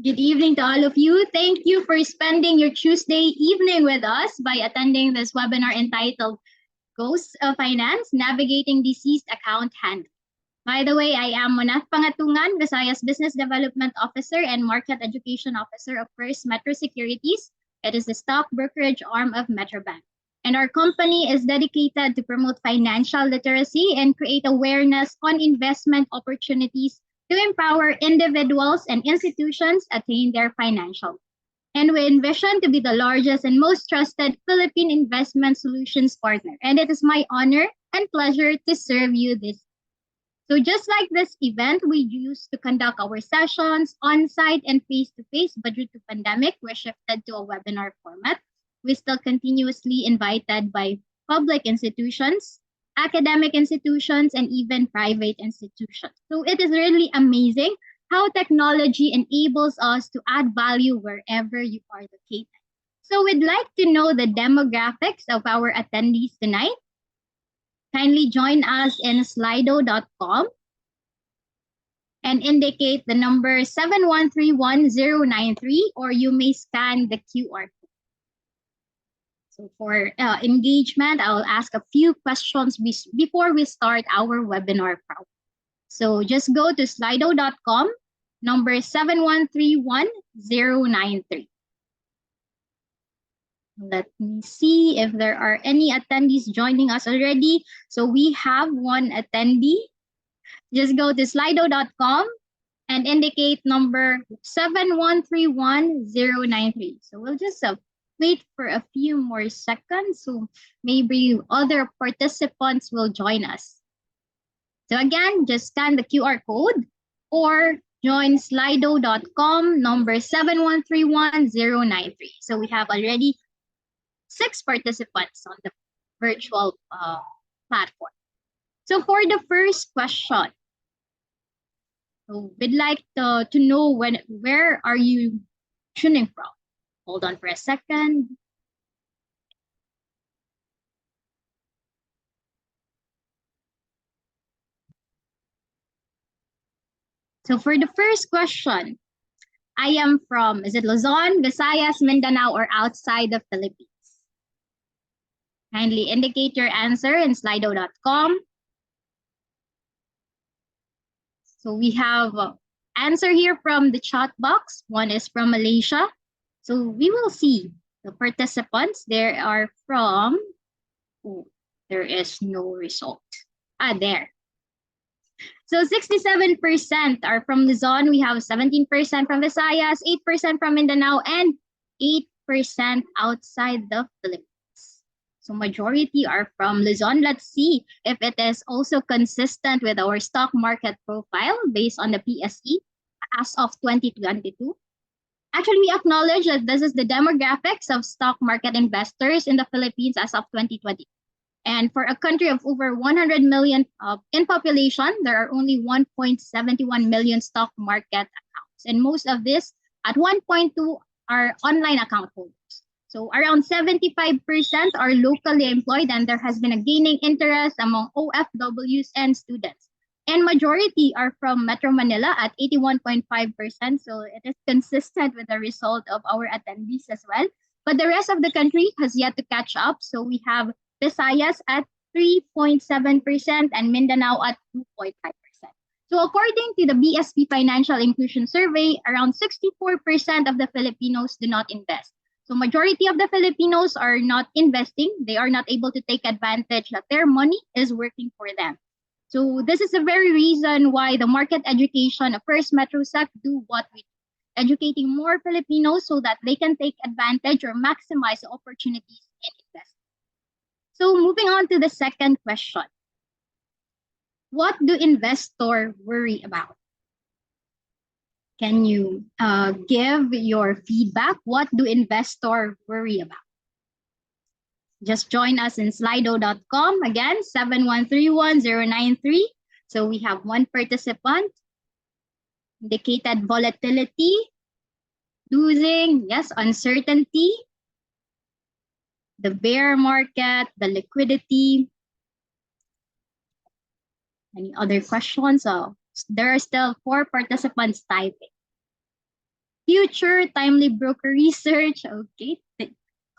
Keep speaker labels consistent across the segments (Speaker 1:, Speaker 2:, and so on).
Speaker 1: Good evening to all of you. Thank you for spending your Tuesday evening with us by attending this webinar entitled Ghosts of Finance, Navigating Deceased Account Handling. By the way, I am Monath Pangatungan, Visayas Business Development Officer and Market Education Officer of FirstMetro Securities. It is the stock brokerage arm of Metrobank. And our company is dedicated to promote financial literacy and create awareness on investment opportunities to empower individuals and institutions attain their financial. And we envision to be the largest and most trusted Philippine investment solutions partner. And it is my honor and pleasure to serve you this. So just like this event we used to conduct our sessions on-site and face-to-face, but due to pandemic, we shifted to a webinar format. We still continuously invited by public institutions, academic institutions, and even private institutions. So it is really amazing how technology enables us to add value wherever you are located. So we'd like to know the demographics of our attendees tonight. Kindly join us in slido.com and indicate the number 7131093, or you may scan the QR code. So for engagement, I'll ask a few questions before we start our webinar. So just go to slido.com, number 7131093. Let me see if there are any attendees joining us already. So we have one attendee. Just go to slido.com and indicate number 7131093. So we'll just wait for a few more seconds. So maybe other participants will join us. So again, just scan the QR code or join slido.com, number 7131093. So we have already 6 participants on the virtual platform. So for the first question, so we'd like to know where are you tuning from? Hold on for a second. So for the first question, I am from, is it Luzon, Visayas, Mindanao, or outside the Philippines? Kindly indicate your answer in slido.com. So we have answer here from the chat box. One is from Malaysia. So we will see the participants. There are from, there is no result. There. So 67% are from Luzon. We have 17% from Visayas, 8% from Mindanao, and 8% outside the Philippines. So majority are from Luzon. Let's see if it is also consistent with our stock market profile based on the PSE as of 2022. Actually, we acknowledge that this is the demographics of stock market investors in the Philippines as of 2020. And for a country of over 100 million in population, there are only 1.71 million stock market accounts. And most of this, at 1.2, are online account holders. So around 75% are locally employed, and there has been a gaining interest among OFWs and students. And majority are from Metro Manila at 81.5%. So it is consistent with the result of our attendees as well. But the rest of the country has yet to catch up. So we have Visayas at 3.7% and Mindanao at 2.5%. So according to the BSP Financial Inclusion Survey, around 64% of the Filipinos do not invest. So majority of the Filipinos are not investing. They are not able to take advantage that their money is working for them. So this is the very reason why the market education of FirstMetroSec do what we do, educating more Filipinos so that they can take advantage or maximize the opportunities in investing. So moving on to the second question. What do investors worry about? Can you give your feedback? What do investors worry about? Just join us in slido.com. Again, 7131093. So we have one participant. Indicated volatility, losing, yes, uncertainty, the bear market, the liquidity. Any other questions? There are still 4 participants typing. Future timely broker research. Okay,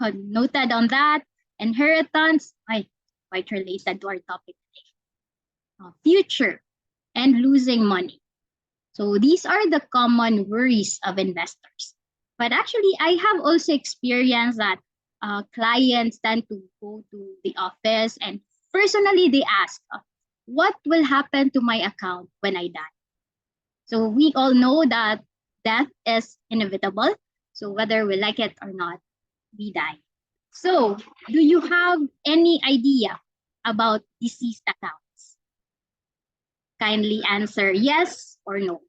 Speaker 1: noted on that. Inheritance. Quite related to our topic today. Future and losing money. So these are the common worries of investors. But actually, I have also experienced that clients tend to go to the office and personally they ask, what will happen to my account when I die? So we all know that death is inevitable. So whether we like it or not, we die. So do you have any idea about deceased accounts? Kindly answer yes or no.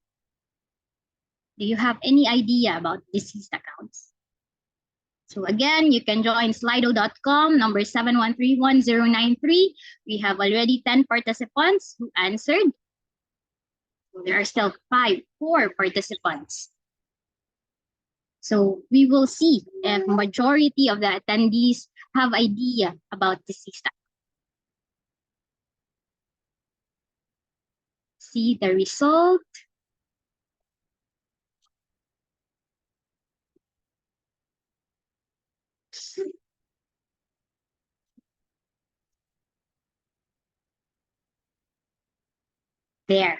Speaker 1: Do you have any idea about deceased accounts? So again, you can join slido.com, number 7131093. We have already 10 participants who answered. So there are still four participants. So we will see if majority of the attendees have idea about deceased accounts. See the result. There.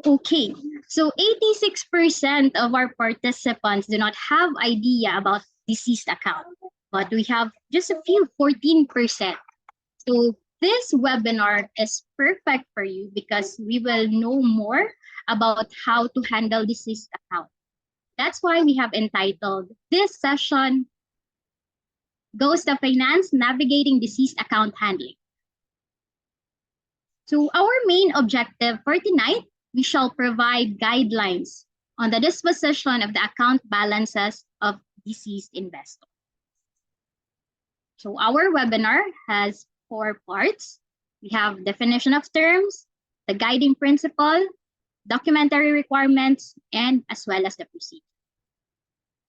Speaker 1: Okay, so 86% of our participants do not have idea about deceased account, but we have just a few, 14%. So this webinar is perfect for you because we will know more about how to handle deceased account. That's why we have entitled this session, Ghost of Finance, Navigating Deceased Account Handling. So our main objective for tonight, we shall provide guidelines on the disposition of the account balances of deceased investors. So our webinar has 4 parts. We have definition of terms, the guiding principle, documentary requirements, and as well as the procedure.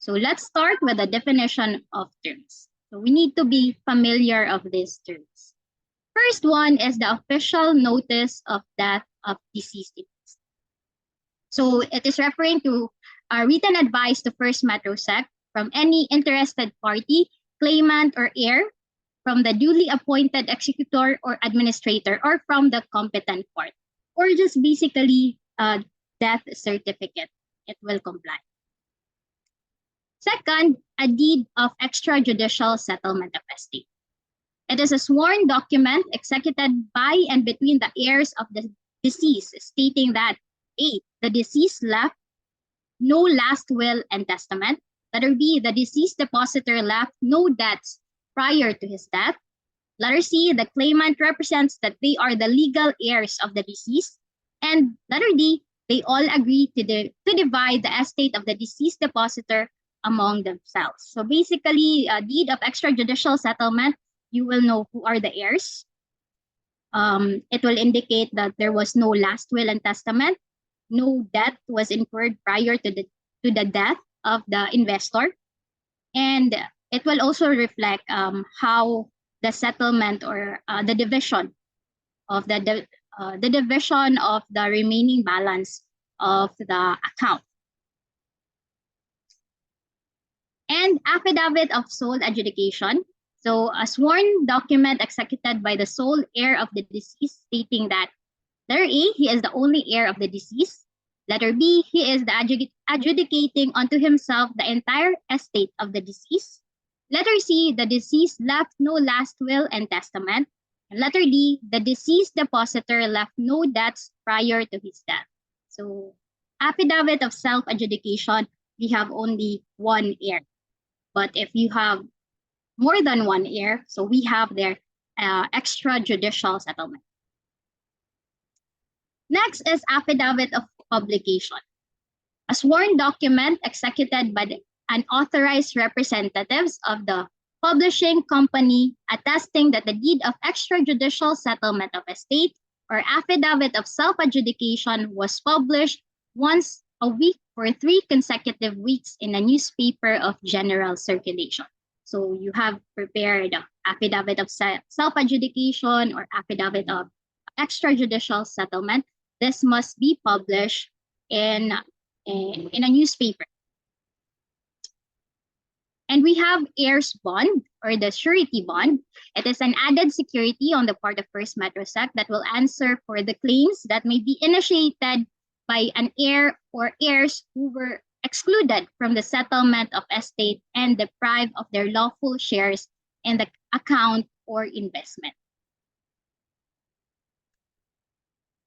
Speaker 1: So let's start with the definition of terms. So we need to be familiar of these terms. First one is the official notice of death of deceased investors. So it is referring to a written advice to FirstMetroSec from any interested party, claimant, or heir, from the duly appointed executor or administrator, or from the competent court, or just basically a death certificate. It will comply. Second, a deed of extrajudicial settlement of estate. It is a sworn document executed by and between the heirs of the deceased, stating that A, the deceased left no last will and testament. Letter B, the deceased depositor left no debts prior to his death. Letter C, the claimant represents that they are the legal heirs of the deceased. And letter D, they all agree to divide the estate of the deceased depositor among themselves. So basically, a deed of extrajudicial settlement, you will know who are the heirs. It will indicate that there was no last will and testament, no debt was incurred prior to the death of the investor, and it will also reflect how the settlement or the division of the division of the remaining balance of the account. And affidavit of sole adjudication. So a sworn document executed by the sole heir of the deceased, stating that letter A, he is the only heir of the deceased. Letter B, he is the adjudicating unto himself the entire estate of the deceased. Letter C, the deceased left no last will and testament. And letter D, the deceased depositor left no debts prior to his death. So affidavit of self-adjudication, we have only one heir. But if you have more than one heir, so we have their extrajudicial settlement. Next is affidavit of publication. A sworn document executed by the unauthorized representatives of the publishing company attesting that the deed of extrajudicial settlement of estate or affidavit of self-adjudication was published once a week for 3 consecutive weeks in a newspaper of general circulation. So you have prepared affidavit of self-adjudication or affidavit of extrajudicial settlement. This must be published in in a newspaper. And we have heirs bond or the surety bond. It is an added security on the part of FirstMetroSec that will answer for the claims that may be initiated by an heir or heirs who were excluded from the settlement of estate and deprived of their lawful shares in the account or investment.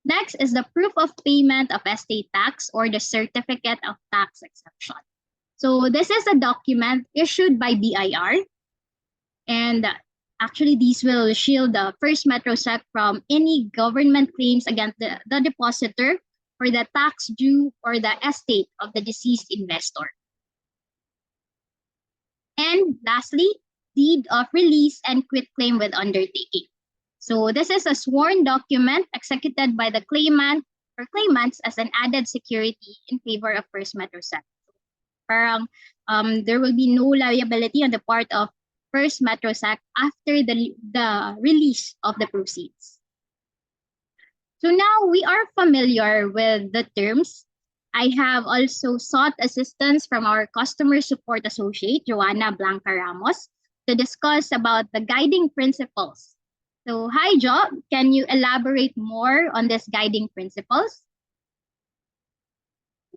Speaker 1: Next is the proof of payment of estate tax or the certificate of tax exemption. So this is a document issued by BIR, and actually these will shield the FirstMetroSec from any government claims against the depositor for the tax due or the estate of the deceased investor. And lastly, deed of release and quitclaim with undertaking. So this is a sworn document executed by the claimant or claimants as an added security in favor of FirstMetroSec. Parang there will be no liability on the part of FirstMetroSec after the release of the proceeds. So now we are familiar with the terms. I have also sought assistance from our customer support associate, Joanna Blanca Ramos, to discuss about the guiding principles. So hi, Jo, can you elaborate more on these guiding principles?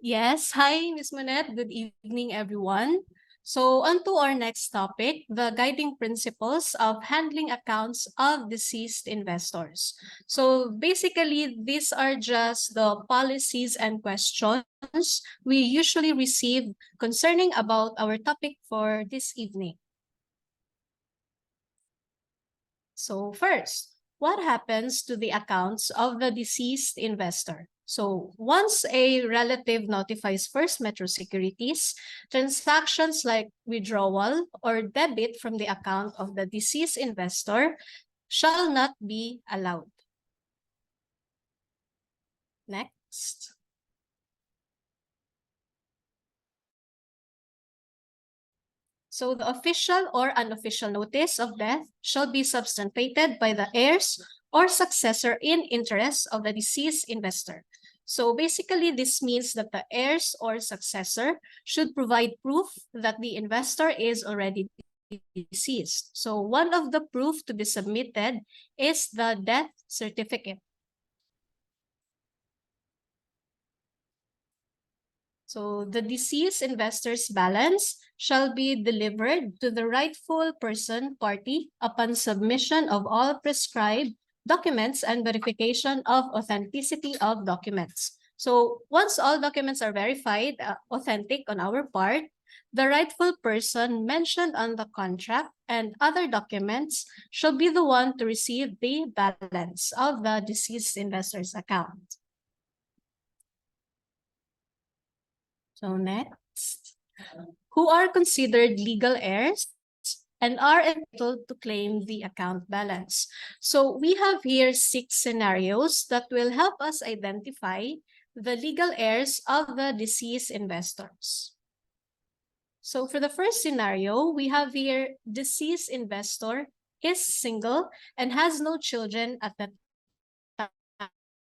Speaker 2: Yes, hi, Ms. Monette. Good evening, everyone. So on to our next topic, the guiding principles of handling accounts of deceased investors. So basically, these are just the policies and questions we usually receive concerning about our topic for this evening. So first, what happens to the accounts of the deceased investor? So once a relative notifies First Metro Securities, transactions like withdrawal or debit from the account of the deceased investor shall not be allowed. Next. So the official or unofficial notice of death shall be substantiated by the heirs or successor in interest of the deceased investor. So basically, this means that the heirs or successor should provide proof that the investor is already deceased. So one of the proof to be submitted is the death certificate. So the deceased investor's balance shall be delivered to the rightful person party upon submission of all prescribed documents and verification of authenticity of documents. So once all documents are verified, authentic on our part, the rightful person mentioned on the contract and other documents shall be the one to receive the balance of the deceased investor's account. So next, who are considered legal heirs and are entitled to claim the account balance. So we have here 6 scenarios that will help us identify the legal heirs of the deceased investors. So for the first scenario, we have here deceased investor is single and has no children at the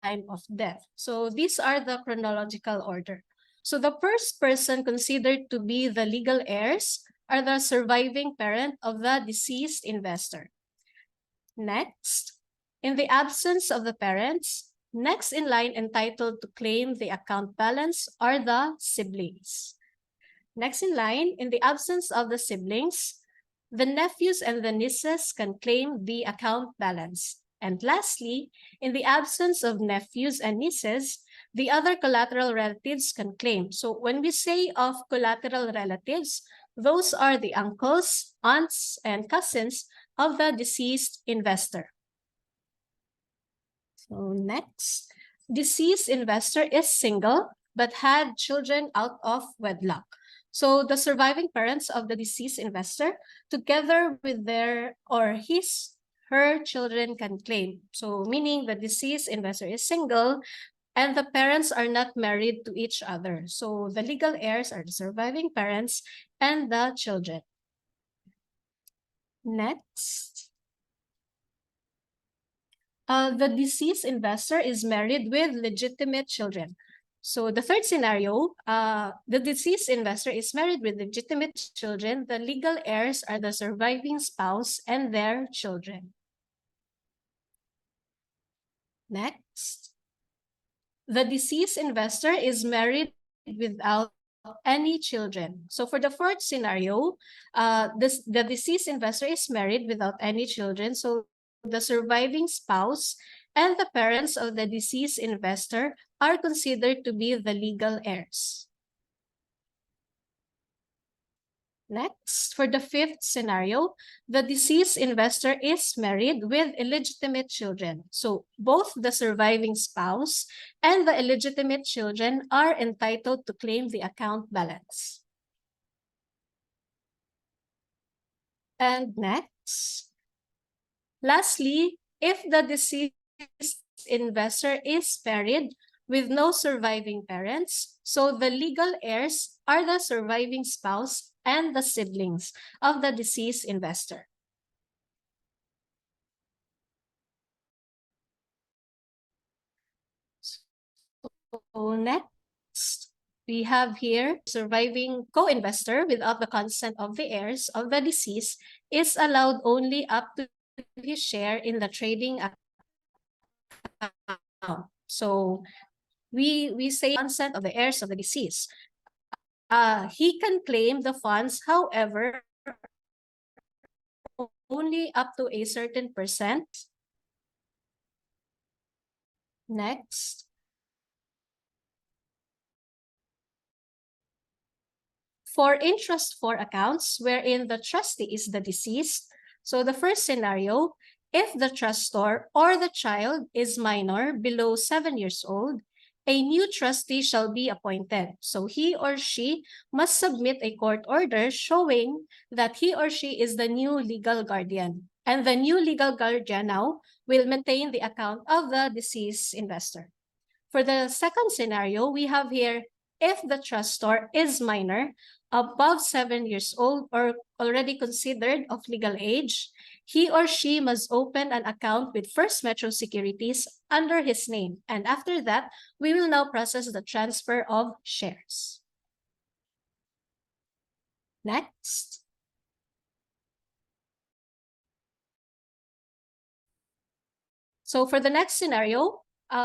Speaker 2: time of death. So these are the chronological order. So the first person considered to be the legal heirs are the surviving parent of the deceased investor. Next, in the absence of the parents, next in line entitled to claim the account balance are the siblings. Next in line, in the absence of the siblings, the nephews and the nieces can claim the account balance. And lastly, in the absence of nephews and nieces, the other collateral relatives can claim. So when we say of collateral relatives, those are the uncles, aunts, and cousins of the deceased investor. So next, deceased investor is single but had children out of wedlock. So the surviving parents of the deceased investor, together with their or her children can claim. So meaning the deceased investor is single and the parents are not married to each other. So the legal heirs are the surviving parents and the children. Next. The deceased investor is married with legitimate children. So the third scenario, the deceased investor is married with legitimate children. The legal heirs are the surviving spouse and their children. Next. The deceased investor is married without any children. So for the fourth scenario, the deceased investor is married without any children. So the surviving spouse and the parents of the deceased investor are considered to be the legal heirs. Next, for the fifth scenario, the deceased investor is married with illegitimate children. So both the surviving spouse and the illegitimate children are entitled to claim the account balance. And next, lastly, if the deceased investor is married with no surviving parents, so the legal heirs are the surviving spouse and the siblings of the deceased investor. So next, we have here surviving co-investor without the consent of the heirs of the deceased is allowed only up to his share in the trading account. So we say consent of the heirs of the deceased. He can claim the funds, however, only up to a certain percent. Next. For interest for accounts wherein the trustee is the deceased, so the first scenario, if the trustor or the child is minor below 7 years old, a new trustee shall be appointed. So he or she must submit a court order showing that he or she is the new legal guardian. And the new legal guardian now will maintain the account of the deceased investor. For the second scenario, we have here, if the trustor is minor, above 7 years old or already considered of legal age, he or she must open an account with First Metro Securities under his name. And after that, we will now process the transfer of shares. Next. So for the next scenario,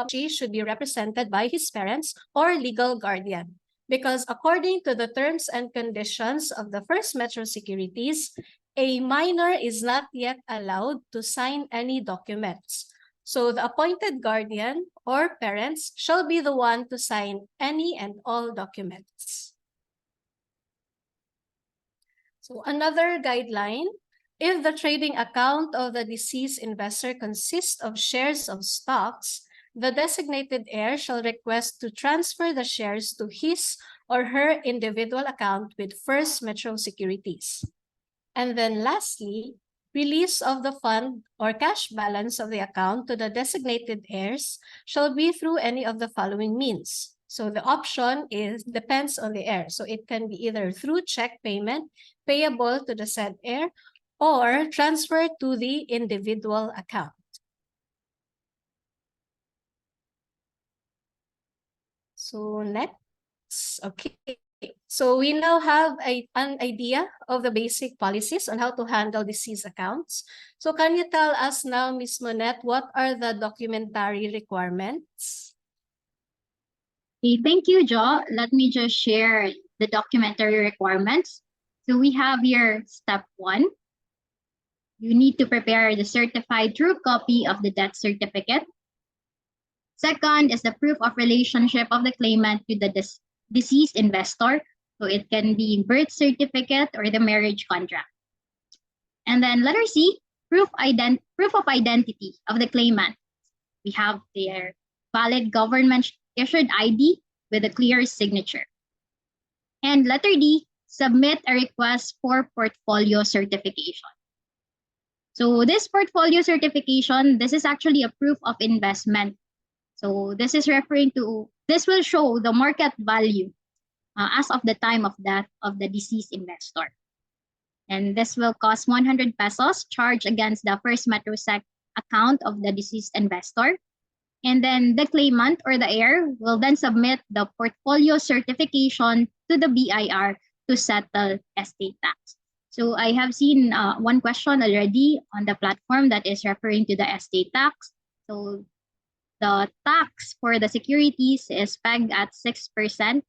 Speaker 2: she should be represented by his parents or legal guardian. Because according to the terms and conditions of the First Metro Securities, a minor is not yet allowed to sign any documents. So the appointed guardian or parents shall be the one to sign any and all documents. So another guideline, if the trading account of the deceased investor consists of shares of stocks, the designated heir shall request to transfer the shares to his or her individual account with First Metro Securities. And then lastly, release of the fund or cash balance of the account to the designated heirs shall be through any of the following means. So the option depends on the heir. So it can be either through check payment payable to the said heir or transfer to the individual account. So next, okay. So we now have an idea of the basic policies on how to handle deceased accounts. So can you tell us now, Ms. Monette, what are the documentary requirements?
Speaker 1: Okay, thank you, Jo. Let me just share the documentary requirements. So we have here step 1. You need to prepare the certified true copy of the death certificate. Second is the proof of relationship of the claimant to the deceased investor. So it can be birth certificate or the marriage contract. And then letter C, proof of identity of the claimant. We have their valid government issued ID with a clear signature. And letter D, submit a request for portfolio certification. So this portfolio certification, this is actually a proof of investment. So this is referring to, this will show the market value as of the time of death of the deceased investor. And this will cost 100 pesos charged against the FirstMetroSec account of the deceased investor. And then the claimant or the heir will then submit the portfolio certification to the BIR to settle estate tax. So I have seen one question already on the platform that is referring to the estate tax. So the tax for the securities is pegged at 6%.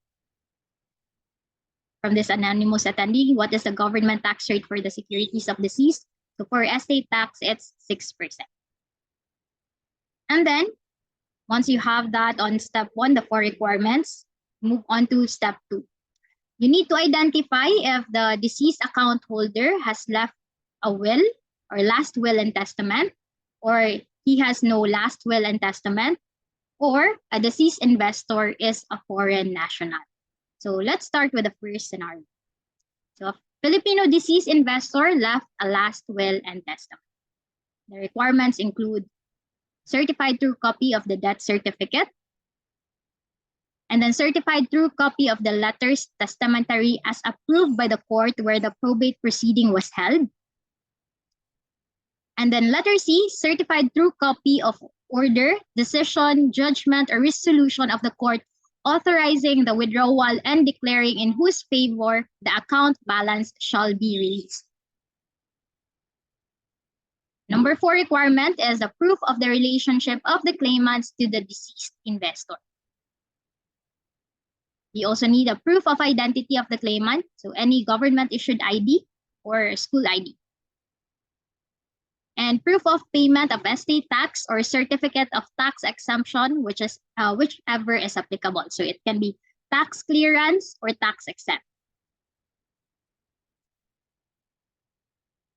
Speaker 1: From this anonymous attendee, what is the government tax rate for the securities of deceased? So for estate tax, it's 6%. And then once you have that on step 1, the 4 requirements, move on to step 2. You need to identify if the deceased account holder has left a will or last will and testament, or he has no last will and testament, or a deceased investor is a foreign national. So let's start with the first scenario. So a Filipino deceased investor left a last will and testament. The requirements include certified true copy of the death certificate, and then certified true copy of the letters testamentary as approved by the court where the probate proceeding was held. And then letter C, certified true copy of order, decision, judgment, or resolution of the court authorizing the withdrawal and declaring in whose favor the account balance shall be released. Number 4 requirement is the proof of the relationship of the claimants to the deceased investor. You also need a proof of identity of the claimant, so any government-issued ID or school ID. And proof of payment of estate tax or certificate of tax exemption, whichever is applicable. So it can be tax clearance or tax exempt.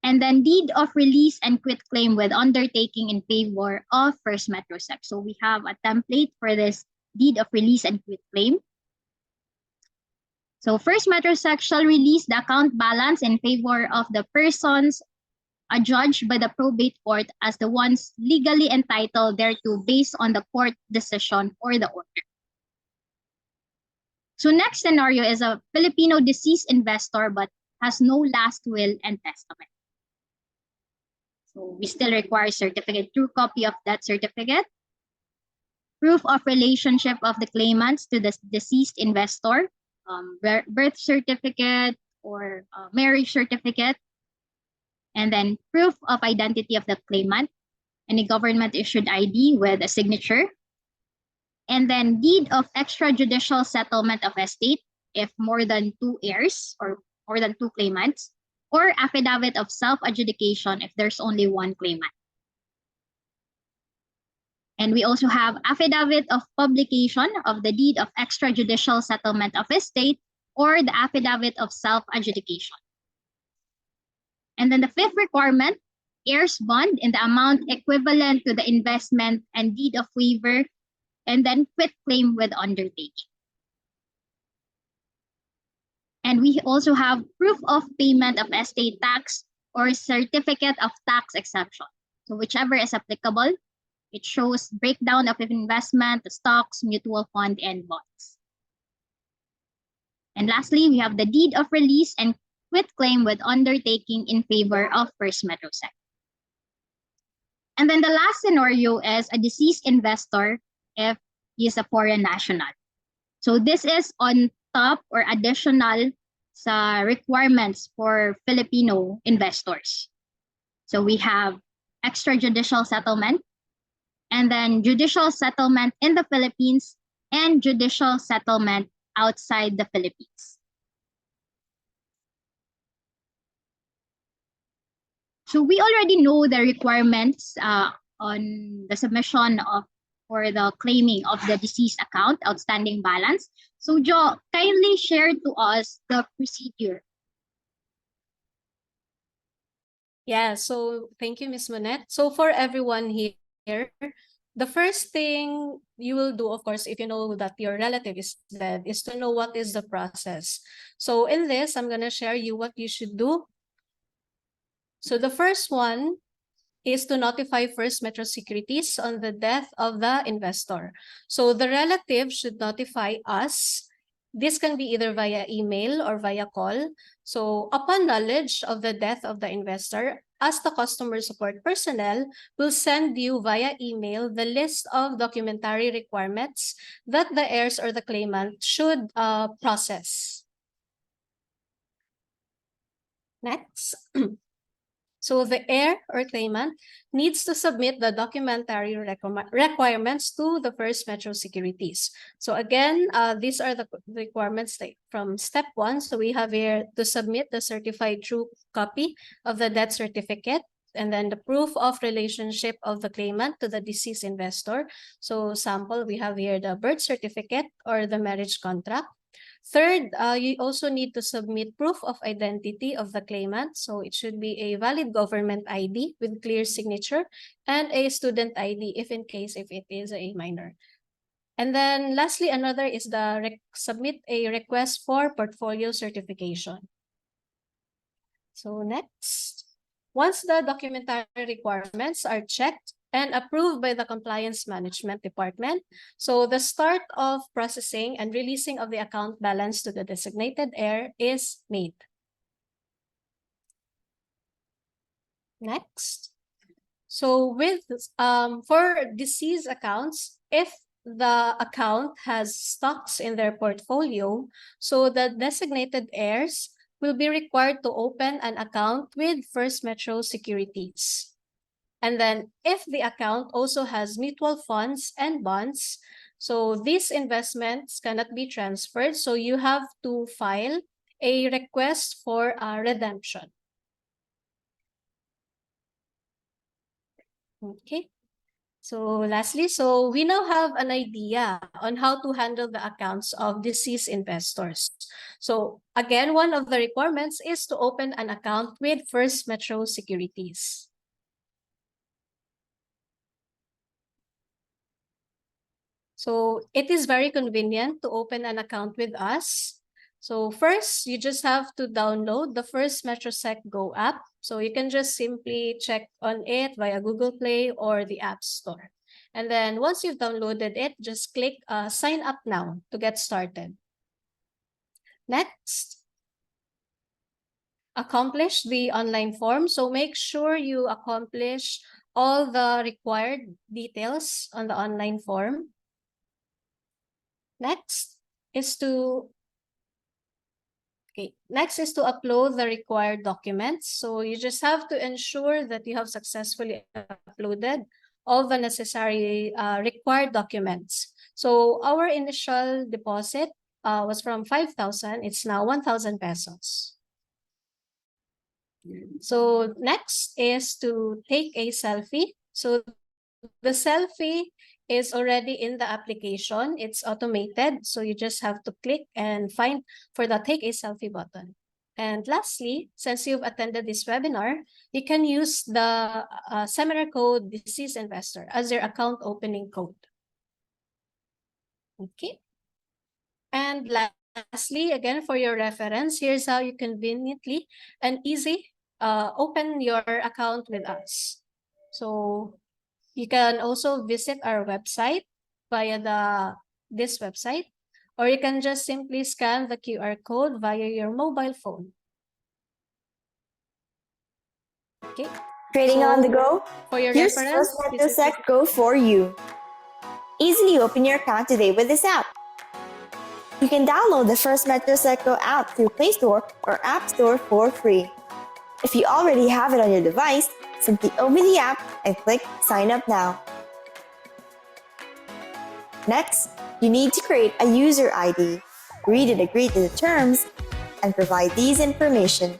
Speaker 1: And then deed of release and quitclaim with undertaking in favor of FirstMetroSec. So we have a template for this deed of release and quitclaim. So FirstMetroSec shall release the account balance in favor of the persons adjudged by the probate court as the ones legally entitled thereto based on the court decision or the order. So next scenario is a Filipino deceased investor but has no last will and testament. So we still require certificate, true copy of that certificate, proof of relationship of the claimants to the deceased investor, birth certificate or marriage certificate, and then proof of identity of the claimant, any government-issued ID with a signature, and then deed of extrajudicial settlement of estate if more than 2 heirs or more than 2 claimants, or affidavit of self-adjudication if there's only 1 claimant. And we also have affidavit of publication of the deed of extrajudicial settlement of estate or the affidavit of self-adjudication. And then the 5th requirement, heirs bond in the amount equivalent to the investment and deed of waiver, and then quitclaim with undertaking. And we also have proof of payment of estate tax or certificate of tax exemption. So whichever is applicable, it shows breakdown of investment, stocks, mutual fund, and bonds. And lastly, we have the deed of release and quitclaim with undertaking in favor of FirstMetroSec. And then the last scenario is a deceased investor if he is a foreign national. So this is on top or additional sa requirements for Filipino investors. So we have extrajudicial settlement, and then judicial settlement in the Philippines and judicial settlement outside the Philippines. So we already know the requirements on the submission of for the claiming of the deceased account outstanding balance. So Jo, kindly share to us the procedure.
Speaker 2: Yeah, so thank you, Ms. Monette. So for everyone here, the first thing you will do, of course, if you know that your relative is dead, is to know what is the process. So in this, I'm going to share you what you should do. So the first one is to notify First Metro Securities on the death of the investor. So the relative should notify us. This can be either via email or via call. So upon knowledge of the death of the investor, as the customer support personnel will send you via email the list of documentary requirements that the heirs or the claimant should process. Next. So the heir or claimant needs to submit the documentary requirements to the First Metro Securities. So again, these are the requirements from step 1. So we have here to submit the certified true copy of the death certificate, and then the proof of relationship of the claimant to the deceased investor. So sample, we have here the birth certificate or the marriage contract. Third, you also need to submit proof of identity of the claimant. So it should be a valid government ID with clear signature and a student ID if it is a minor. And then lastly, another is the submit a request for portfolio certification. So next, once the documentary requirements are checked and approved by the Compliance Management Department, so the start of processing and releasing of the account balance to the designated heir is made. Next. So with for deceased accounts, if the account has stocks in their portfolio, so the designated heirs will be required to open an account with First Metro Securities. And then if the account also has mutual funds and bonds, so these investments cannot be transferred. So you have to file a request for a redemption. Okay. So lastly, so we now have an idea on how to handle the accounts of deceased investors. So again, one of the requirements is to open an account with First Metro Securities. So it is very convenient to open an account with us. So first, you just have to download the FirstMetroSec Go app. So you can just simply check on it via Google Play or the App Store. And then once you've downloaded it, just click sign up now to get started. Next, accomplish the online form. So make sure you accomplish all the required details on the online form. Next is to upload the required documents. So you just have to ensure that you have successfully uploaded all the necessary required documents. So our initial deposit was from 5,000. It's now 1,000 pesos. So next is to take a selfie. So the selfie is already in the application. It's automated. So you just have to click and find for the take a selfie button. And lastly, since you've attended this webinar, you can use the seminar code deceased investor as your account opening code. Okay. And lastly, again, for your reference, here's how you conveniently and easy open your account with us. So you can also visit our website via this website, or you can just simply scan the QR code via your mobile phone. Okay.
Speaker 3: Trading on the go?
Speaker 2: For your
Speaker 3: Here's
Speaker 2: reference,
Speaker 3: FirstMetroSec Go for you. Easily open your account today with this app. You can download the FirstMetroSec Go app through Play Store or App Store for free. If you already have it on your device, simply open the app and click Sign Up Now. Next, you need to create a user ID, read and agree to the terms, and provide these information.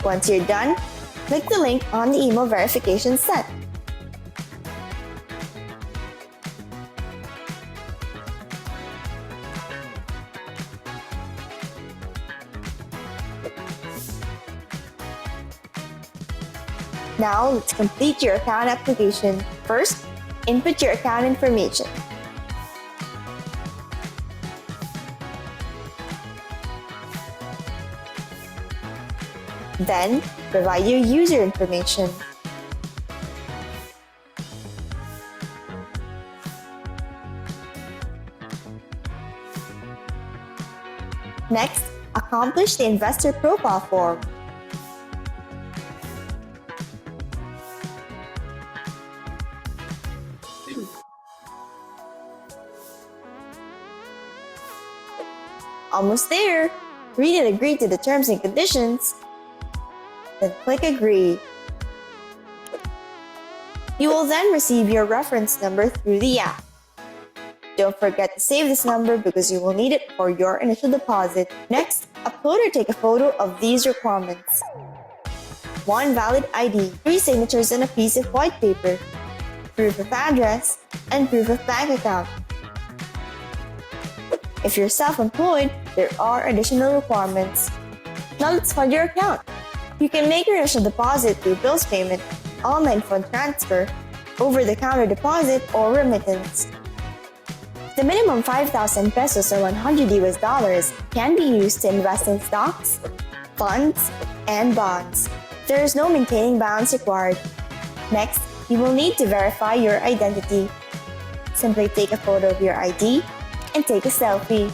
Speaker 3: Once you're done, click the link on the email verification sent. Now let's complete your account application. First, input your account information. Then, provide your user information. Accomplish the investor profile form. Almost there! Read and agree to the terms and conditions. Then click Agree. You will then receive your reference number through the app. Don't forget to save this number because you will need it for your initial deposit. Next, upload or take a photo of these requirements. 1 valid ID, 3 signatures on a piece of white paper, proof of address, and proof of bank account. If you're self-employed, there are additional requirements. Now let's fund your account. You can make your initial deposit through bills payment, online fund transfer, over-the-counter deposit, or remittance. The minimum 5,000 pesos or $100 can be used to invest in stocks, funds, and bonds. There is no maintaining balance required. Next, you will need to verify your identity. Simply take a photo of your ID and take a selfie.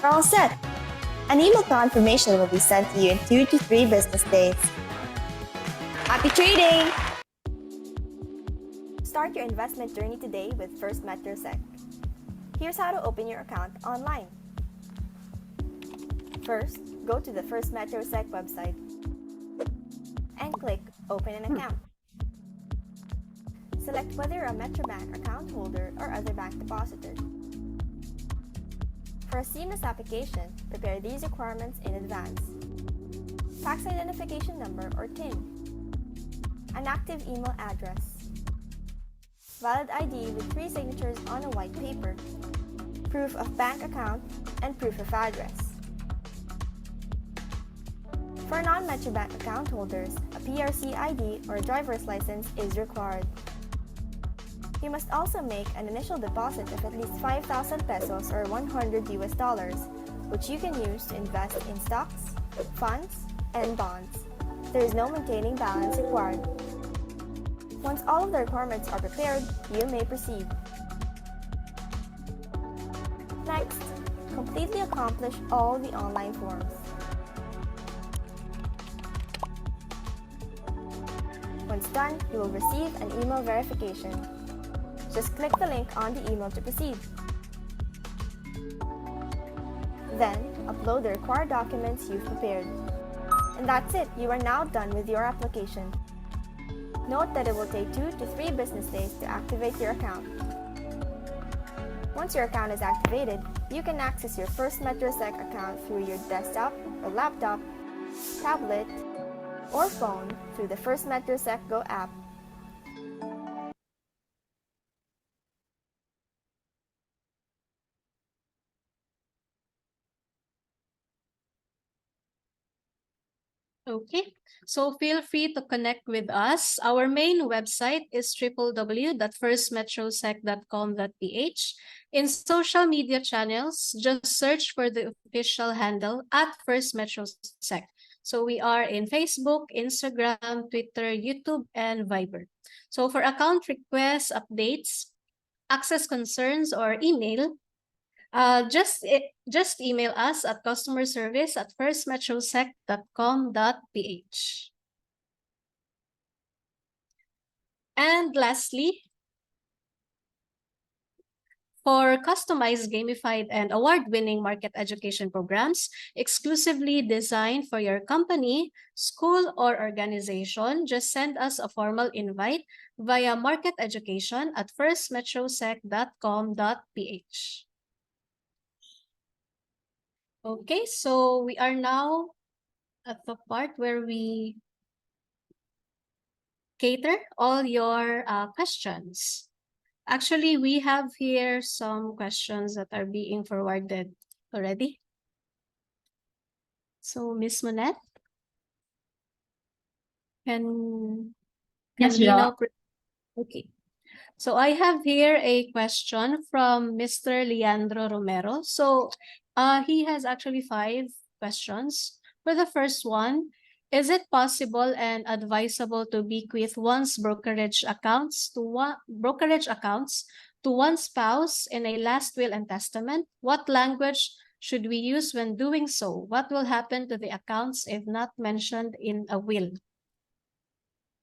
Speaker 3: We're all set. An email confirmation will be sent to you in 2 to 3 business days. Happy trading! Start your investment journey today with FirstMetroSec. Here's how to open your account online. First, go to the FirstMetroSec website and click Open an Account. Select whether you're a MetroBank account holder or other bank depositor. For a seamless application, prepare these requirements in advance. Tax identification number or TIN, an active email address, valid ID with 3 signatures on a white paper, proof of bank account, and proof of address. For non-MetroBank account holders, a PRC ID or a driver's license is required. You must also make an initial deposit of at least 5,000 pesos or $100, which you can use to invest in stocks, funds, and bonds. There is no maintaining balance required. Once all of the requirements are prepared, you may proceed. Next, completely accomplish all the online forms. Once done, you will receive an email verification. Just click the link on the email to proceed. Then, upload the required documents you've prepared. And that's it, you are now done with your application. Note that it will take 2 to 3 business days to activate your account. Once your account is activated, you can access your FirstMetroSec account through your desktop or laptop, tablet, or phone through the FirstMetroSec Go app.
Speaker 2: Okay, so feel free to connect with us. Our main website is www.firstmetrosec.com.ph. In social media channels, just search for the official handle @FirstMetroSec. So we are in Facebook, Instagram, Twitter, YouTube, and Viber. So for account requests, updates, access concerns, or email, just email us at customerservice@firstmetrosec.com.ph. And lastly, for customized, gamified, and award-winning market education programs exclusively designed for your company, school, or organization, just send us a formal invite via marketeducation@firstmetrosec.com.ph. Okay, so we are now at the part where we cater all your questions. Actually, we have here some questions that are being forwarded already. So, Miss Monette, can
Speaker 1: Yes,
Speaker 2: we
Speaker 1: Jo.
Speaker 2: now okay. So I have here a question from Mr. Leandro Romero. So he has actually 5 questions. For the first one, is it possible and advisable to bequeath one's brokerage accounts to one spouse in a last will and testament? What language should we use when doing so? What will happen to the accounts if not mentioned in a will?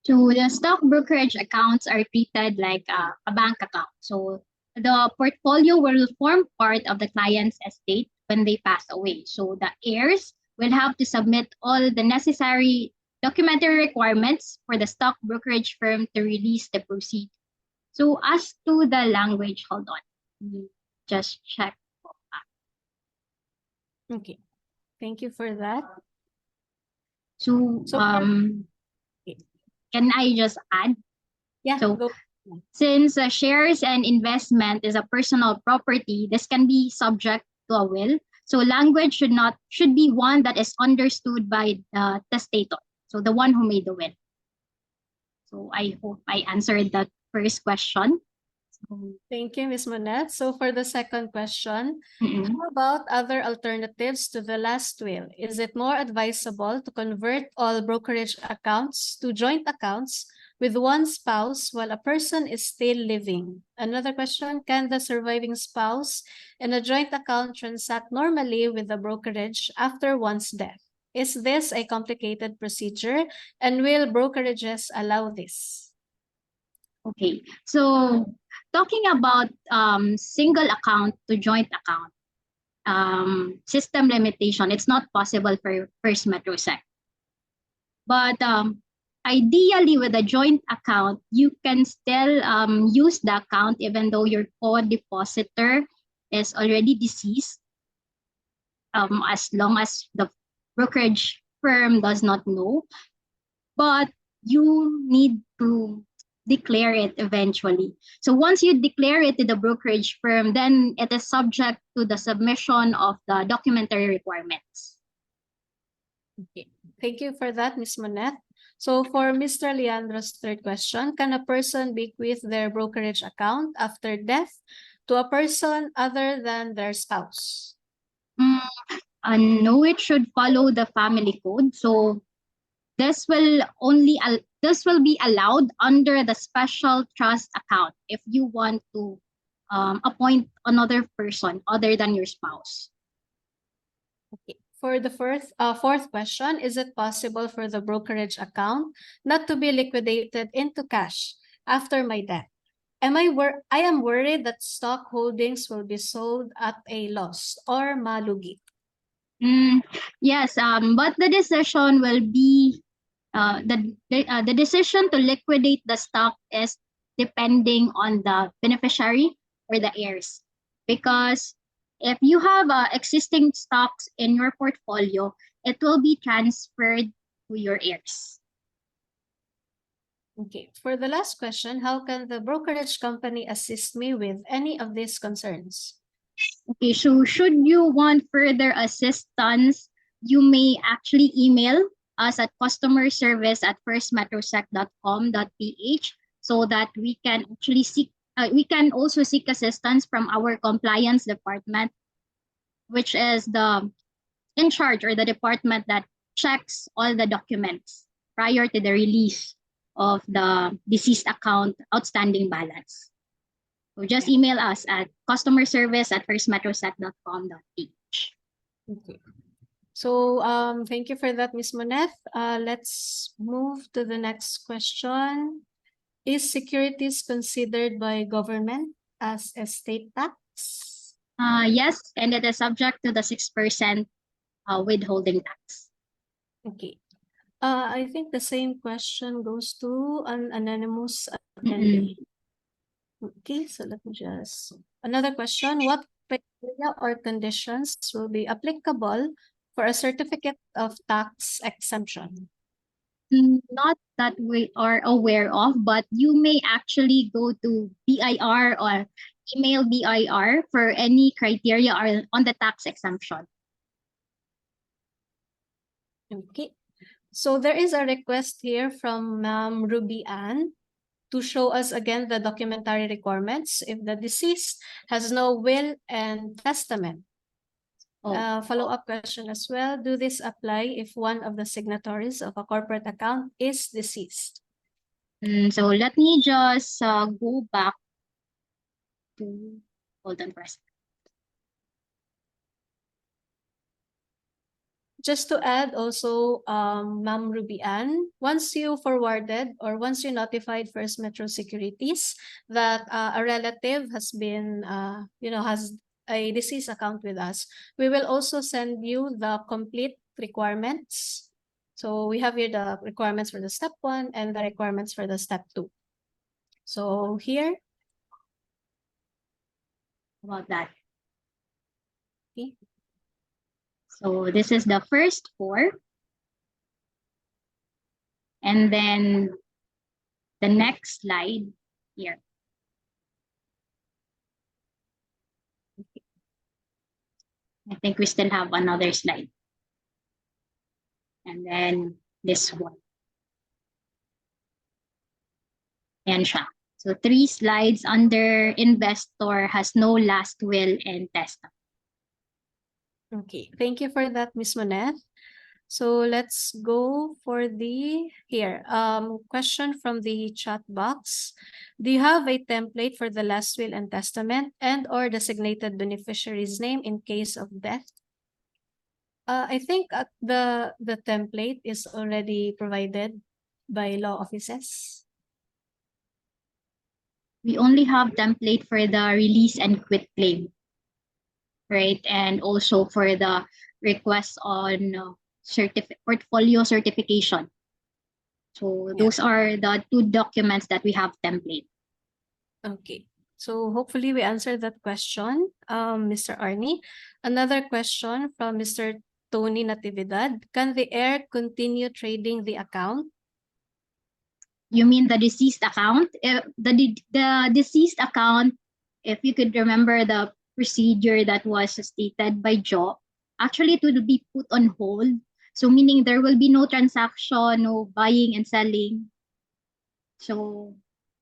Speaker 1: So the stock brokerage accounts are treated like a bank account. So the portfolio will form part of the client's estate when they pass away. So the heirs will have to submit all the necessary documentary requirements for the stock brokerage firm to release the proceeds. So as to the language, hold on. Let me just check.
Speaker 2: Okay, thank you for that.
Speaker 1: So
Speaker 2: So
Speaker 1: can I just add?
Speaker 2: yeah,
Speaker 1: So
Speaker 2: go.
Speaker 1: since shares and investment is a personal property, this can be subject to a will. So language should be one that is understood by the testator, so the one who made the will. So I hope I answered that first question.
Speaker 2: Thank you, Ms. Monette. So for the second question,
Speaker 1: Mm-mm.
Speaker 2: how about other alternatives to the last will? Is it more advisable to convert all brokerage accounts to joint accounts with one spouse while a person is still living? Another question, can the surviving spouse in a joint account transact normally with the brokerage after one's death? Is this a complicated procedure, and will brokerages allow this?
Speaker 1: Okay, so talking about single account to joint account, system limitation, it's not possible for FirstMetroSec. But ideally, with a joint account, you can still use the account even though your co-depositor is already deceased, as long as the brokerage firm does not know. But you need to declare it eventually. So once you declare it to the brokerage firm, then it is subject to the submission of the documentary requirements.
Speaker 2: Okay. Thank you for that, Ms. Monette. So for Mr. Leandro's third question, can a person bequeath their brokerage account after death to a person other than their spouse?
Speaker 1: No, it should follow the family code. So this will be allowed under the special trust account if you want to appoint another person other than your spouse.
Speaker 2: Okay. For the fourth question, is it possible for the brokerage account not to be liquidated into cash after my death? I am worried that stock holdings will be sold at a loss or malugi.
Speaker 1: Yes, but the decision will be the decision to liquidate the stock is depending on the beneficiary or the heirs, because if you have existing stocks in your portfolio, it will be transferred to your heirs.
Speaker 2: Okay, for the last question, how can the brokerage company assist me with any of these concerns?
Speaker 1: Okay, so should you want further assistance, you may actually email us at customerservice@firstmetrosec.com.ph so that we can actually we can also seek assistance from our compliance department, which is the in charge or the department that checks all the documents prior to the release of the deceased account outstanding balance. So just email us at customerservice@firstmetrosec.com.ph.
Speaker 2: Okay. So thank you for that, Ms. Moneth. Let's move to the next question. Is securities considered by government as a state tax?
Speaker 1: Yes, and it is subject to the 6% withholding tax.
Speaker 2: Okay. I think the same question goes to an anonymous attendee. Okay, so let me just... Another question, what criteria or conditions will be applicable for a certificate of tax exemption?
Speaker 1: Not that we are aware of, but you may actually go to BIR or email BIR for any criteria on the tax exemption.
Speaker 2: Okay, so there is a request here from Ma'am Ruby Ann to show us again the documentary requirements if the deceased has no will and testament. Follow-up question as well. Do this apply if one of the signatories of a corporate account is deceased?
Speaker 1: So let me just go back to, hold on for a second.
Speaker 2: Just to add also, Ma'am Ruby Ann, once you forwarded or once you notified First Metro Securities that a relative has been, has a deceased account with us, we will also send you the complete requirements. So we have here the requirements for the step 1 and the requirements for the step 2. So here,
Speaker 1: About that.
Speaker 2: okay.
Speaker 1: So this is the first 4. And then the next slide here. I think we still have another slide. And then this one. Ayan siya. So 3 slides under investor has no last will and testament.
Speaker 2: Okay, thank you for that, Ms. Moneth. So let's go for the question from the chat box. Do you have a template for the last will and testament and or designated beneficiary's name in case of death? I think the template is already provided by law offices.
Speaker 1: We only have template for the release and quit claim, right? And also for the request on portfolio certification. So those are the 2 documents that we have template.
Speaker 2: Okay. So hopefully we answered that question, Mr. Arnie. Another question from Mr. Tony Natividad. Can the heir continue trading the account?
Speaker 1: You mean the deceased account? The deceased account, if you could remember the procedure that was stated by Joe, actually it will be put on hold. So meaning there will be no transaction, no buying and selling. So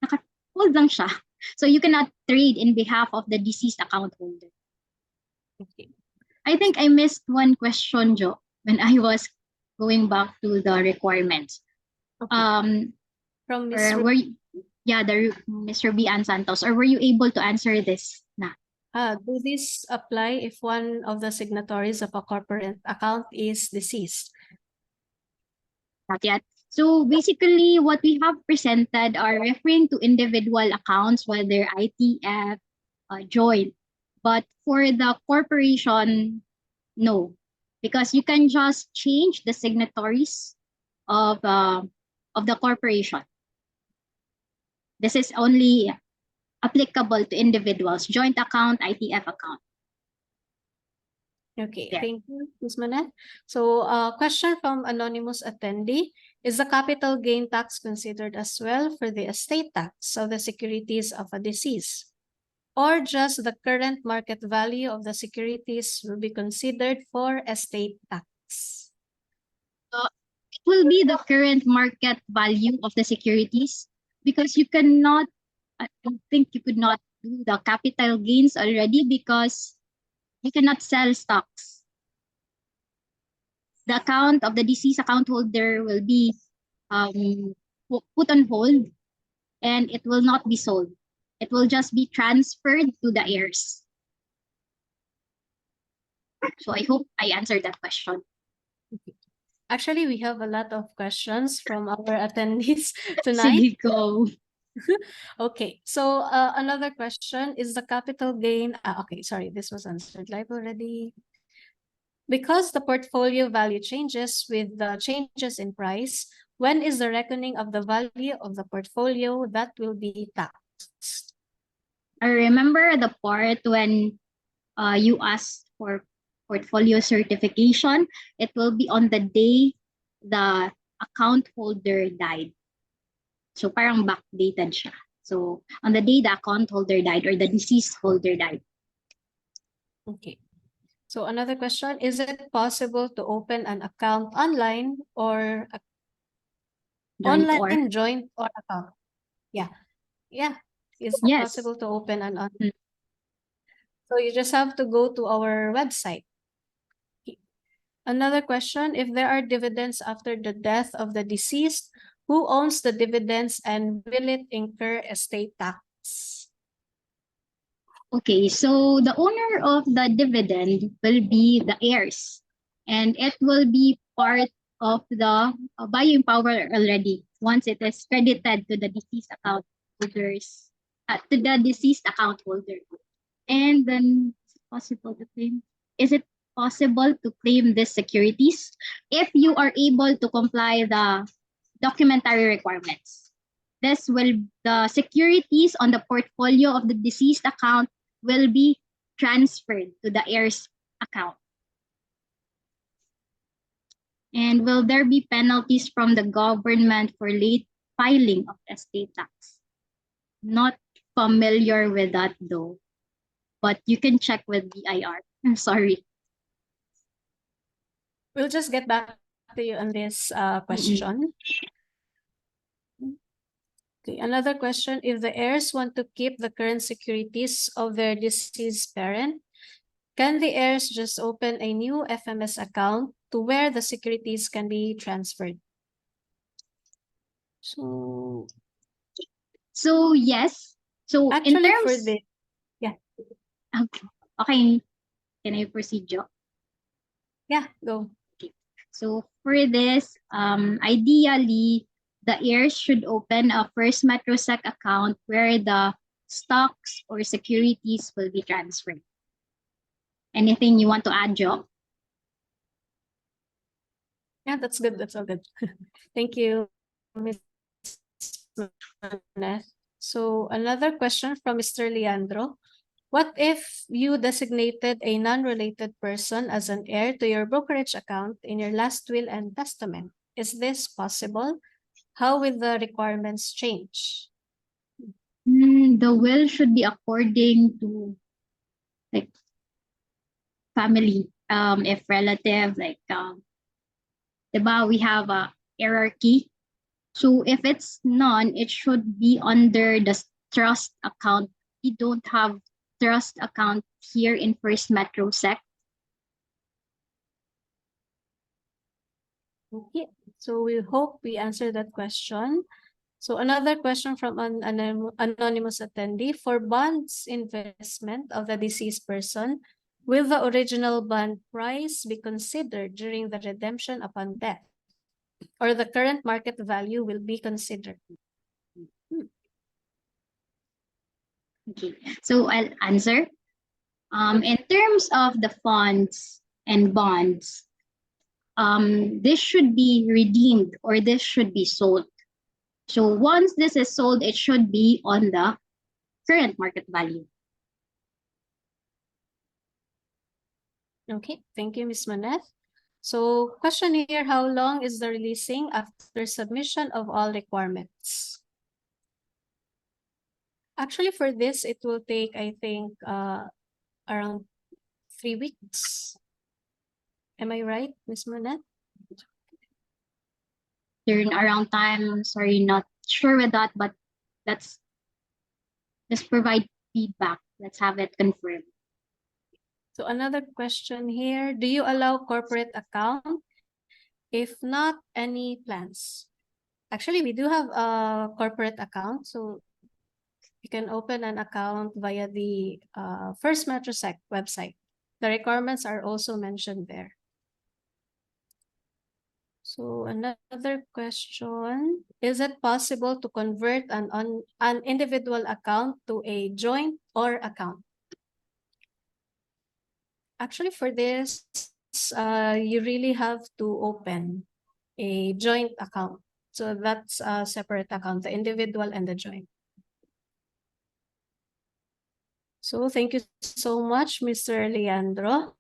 Speaker 1: naka-hold lang siya. So you cannot trade in behalf of the deceased account holder.
Speaker 2: Okay.
Speaker 1: I think I missed one question, Joe, when I was going back to the requirements.
Speaker 2: Okay. From Ms.
Speaker 1: Or were you, Mr. B. Ann Santos, or were you able to answer this na?
Speaker 2: Do this apply if one of the signatories of a corporate account is deceased?
Speaker 1: Not yet. So basically, what we have presented are referring to individual accounts, whether ITF, joint. But for the corporation, no, because you can just change the signatories of the corporation. This is only applicable to individuals, joint account, ITF account.
Speaker 2: Okay,
Speaker 1: Yeah.
Speaker 2: thank you, Ms. Manette. So, question from anonymous attendee. Is the capital gain tax considered as well for the estate tax of the securities of a deceased? Or just the current market value of the securities will be considered for estate tax?
Speaker 1: It will be the current market value of the securities, because you cannot, I don't think you could not do the capital gains already because you cannot sell stocks. The account of the deceased account holder will be put on hold and it will not be sold. It will just be transferred to the heirs. So I hope I answered that question.
Speaker 2: Actually, we have a lot of questions from our attendees tonight.
Speaker 1: Sige, go.
Speaker 2: Okay, so another question is the capital gain. Okay, sorry, this was answered live already. Because the portfolio value changes with the changes in price, when is the reckoning of the value of the portfolio that will be taxed?
Speaker 1: I remember the part when you asked for portfolio certification. It will be on the day the account holder died. So parang backdated siya. So on the day the account holder died or the deceased holder died.
Speaker 2: Okay. So another question, is it possible to open an account online or online joint or account? Yeah. Is it
Speaker 1: Yes.
Speaker 2: possible to open an online? So you just have to go to our website. Another question, if there are dividends after the death of the deceased, who owns the dividends and will it incur estate tax?
Speaker 1: Okay, so the owner of the dividend will be the heirs. and it will be part of the buying power already once it is credited to the deceased account holders, to the deceased account holder. And then, is it possible to claim these securities if you are able to comply the documentary requirements? The securities on the portfolio of the deceased account will be transferred to the heir's account. And will there be penalties from the government for late filing of estate tax? Not familiar with that though, but you can check with the IR. I'm sorry.
Speaker 2: We'll just get back to you on this question. Okay, another question. If the heirs want to keep the current securities of their deceased parent, can the heirs just open a new FMS account to where the securities can be transferred? So
Speaker 1: yes. So
Speaker 2: actually
Speaker 1: in terms,
Speaker 2: for the
Speaker 1: okay. Can I proceed, Jo?
Speaker 2: Yeah, go.
Speaker 1: So for this, ideally, the heirs should open a FirstMetroSec account where the stocks or securities will be transferred. Anything you want to add, Jo?
Speaker 2: Yeah, that's good. That's all good. Thank you, Ms. Maneth. So another question from Mr. Leandro. What if you designated a non-related person as an heir to your brokerage account in your last will and testament? Is this possible? How will the requirements change?
Speaker 1: The will should be according to like family. If relative, like diba, we have a hierarchy. So if it's none, it should be under the trust account. We don't have trust account here in FirstMetroSec.
Speaker 2: Okay, so we hope we answered that question. So another question from an anonymous attendee. For bonds investment of the deceased person, will the original bond price be considered during the redemption upon death? Or the current market value will be considered?
Speaker 1: Okay, so I'll answer. In terms of the funds and bonds, this should be redeemed or this should be sold. So once this is sold, it should be on the current market value.
Speaker 2: Okay, thank you, Ms. Maneth. So question here, how long is the releasing after submission of all requirements? Actually, for this, it will take, I think, around 3 weeks. Am I right, Ms. Maneth?
Speaker 1: During around time, sorry, not sure with that, but let's just provide feedback. Let's have it confirmed.
Speaker 2: So another question here, do you allow corporate account? If not, any plans? Actually, we do have a corporate account, so you can open an account via the FirstMetroSec website. The requirements are also mentioned there. So another question, is it possible to convert an individual account to a joint or account? Actually, for this, you really have to open a joint account. So that's a separate account, the individual and the joint. So thank you so much, Mr. Leandro.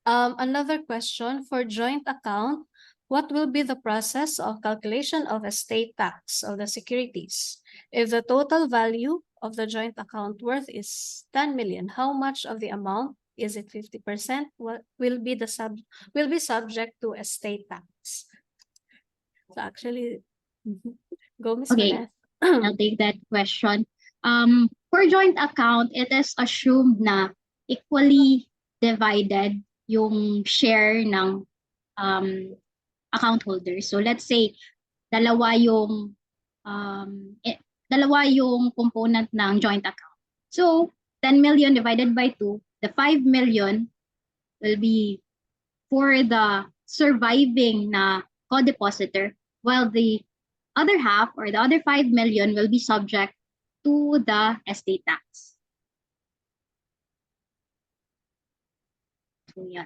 Speaker 2: Another question for joint account, what will be the process of calculation of estate tax of the securities? If the total value of the joint account worth is 10 million, how much of the amount, is it 50%, will be subject to estate tax? So actually, go, Ms.
Speaker 1: Okay,
Speaker 2: Maneth.
Speaker 1: I'll take that question. For joint account, it is assumed na equally divided yung share ng account holders. So let's say dalawa yung component ng joint account. So 10 million divided by 2, the 5 million will be for the surviving na co-depositor, while the other half or the other 5 million will be subject to the estate tax. So yeah,